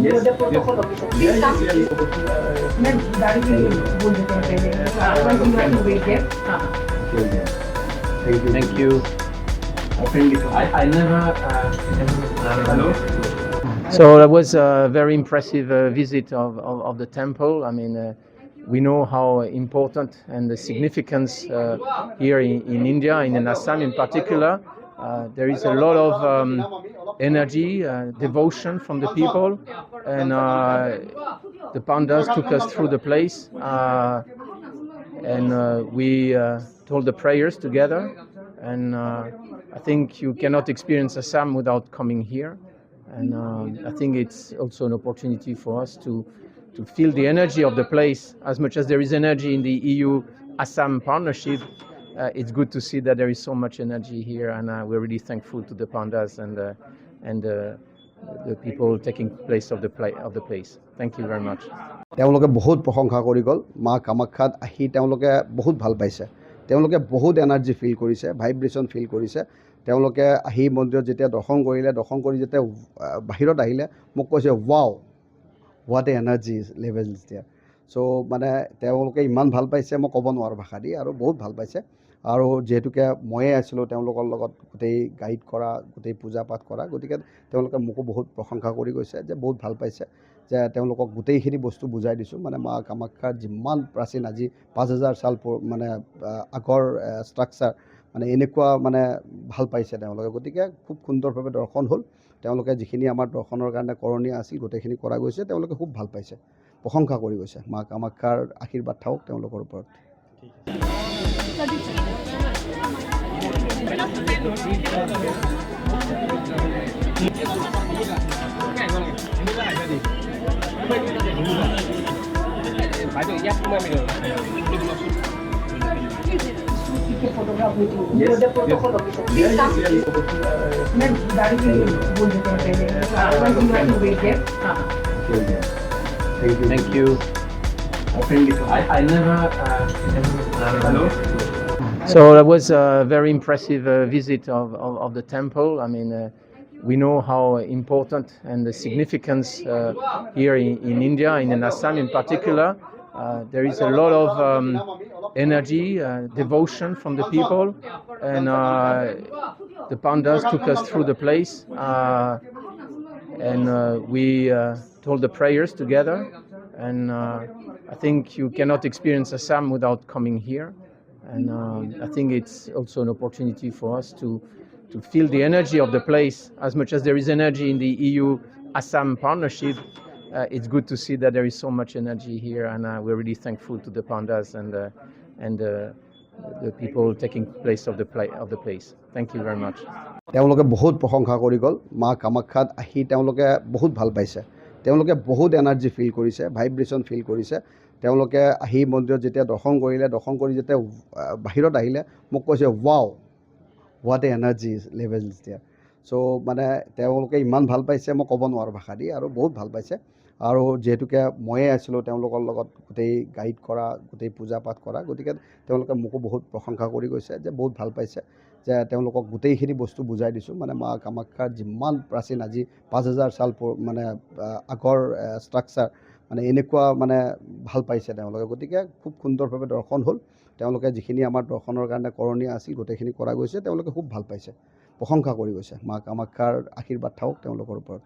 Yes, the protocol officer. Please come. Ma'am, गाड़ी के लिए बोल देते हैं पहले. Otherwise you have to wait there. Thank you. I never. Hello. So that was a very impressive visit of the temple. I mean, we know how important and the significance here in India, in Assam in particular. There is a lot of energy, devotion from the people, and the pandas took us through the place, and we told the prayers together. And I think you cannot experience Assam without coming here. And I think it's also an opportunity for us to feel the energy of the place. As much as there is energy in the EU-Assam partnership, it's good to see that there is so much energy here, and we're really thankful to the pandas and the people taking place of the place. Thank you very much. তেওঁলোকে বহুত প্ৰশংসা কৰি গ'ল মা কামাখ্যাত আহি তেওঁলোকে বহুত ভাল পাইছে তেওঁলোকে বহুত এনাৰ্জি ফিল কৰিছে ভাইব্ৰেশ্যন ফিল কৰিছে তেওঁলোকে আহি মন্দিৰত যেতিয়া দৰ্শন কৰি যেতিয়া বাহিৰত আহিলে মোক কৈছে wow what a energy levels there so' মানে তেওঁলোকে ইমান ভাল পাইছে মই ক'ব নোৱাৰোঁ ভাষা দি আৰু বহুত ভাল পাইছে আৰু যিহেতুকে ময়ে আছিলোঁ তেওঁলোকৰ লগত গোটেই গাইড কৰা গোটেই পূজা পাঠ কৰা গতিকে তেওঁলোকে মোকো বহুত প্ৰশংসা কৰি গৈছে যে বহুত ভাল পাইছে যে তেওঁলোকক গোটেইখিনি বস্তু বুজাই দিছোঁ মানে মা কামাখ্যাৰ যিমান প্ৰাচীন আজি 5000 সাল মানে আগৰ ষ্ট্ৰাকচাৰ মানে এনেকুৱা মানে ভাল পাইছে তেওঁলোকে গতিকে খুব সুন্দৰভাৱে দৰ্শন হ'ল তেওঁলোকে যিখিনি আমাৰ দৰ্শনৰ কাৰণে কৰণীয় আছিল গোটেইখিনি কৰা গৈছে তেওঁলোকে খুব ভাল পাইছে প্ৰশংসা কৰি গৈছে মা কামাখ্যাৰ আশীৰ্বাদ থাকক তেওঁলোকৰ ওপৰত photograph with you. Yes, the protocol officer. Please come. Ma'am, गाड़ी के लिए बोल देते हैं पहले. Otherwise you have to wait there. Thank you. I never. Hello. So that was a very impressive visit of the temple. I mean, we know how important and the significance here in India, in Assam in particular. There is a lot of energy, devotion from the people, and the pandas took us through the place, and we told the prayers together. And I think you cannot experience Assam without coming here. And I think it's also an opportunity for us to feel the energy of the place. As much as there is energy in the EU-Assam partnership, it's good to see that there is so much energy here, and we're really thankful to the pandas and the people taking place of the place. Thank you very much. তেওঁলোকে বহুত প্ৰশংসা কৰি গ'ল মা কামাখ্যাত আহি তেওঁলোকে বহুত ভাল পাইছে তেওঁলোকে বহুত এনাৰ্জি ফিল কৰিছে ভাইব্ৰেশ্যন ফিল কৰিছে তেওঁলোকে আহি মন্দিৰত যেতিয়া দৰ্শন কৰি যেতিয়া বাহিৰত আহিলে মোক কৈছে wow what a energy levels there so' মানে তেওঁলোকে ইমান ভাল পাইছে মই ক'ব নোৱাৰোঁ ভাষা দি আৰু বহুত ভাল পাইছে আৰু যিহেতুকে ময়ে আছিলোঁ তেওঁলোকৰ লগত গোটেই গাইড কৰা গোটেই পূজা পাঠ কৰা গতিকে তেওঁলোকে মোকো বহুত প্ৰশংসা কৰি গৈছে যে বহুত ভাল পাইছে যে তেওঁলোকক গোটেইখিনি বস্তু বুজাই দিছোঁ মানে মা কামাখ্যাৰ যিমান প্ৰাচীন আজি 5000 সাল মানে আগৰ ষ্ট্ৰাকচাৰ মানে এনেকুৱা মানে ভাল পাইছে তেওঁলোকে গতিকে খুব সুন্দৰভাৱে দৰ্শন হ'ল তেওঁলোকে যিখিনি আমাৰ দৰ্শনৰ কাৰণে কৰণীয় আছিল গোটেইখিনি কৰা গৈছে তেওঁলোকে খুব ভাল পাইছে প্ৰশংসা কৰি গৈছে মা কামাখ্যাৰ আশীৰ্বাদ থাকক তেওঁলোকৰ ওপৰত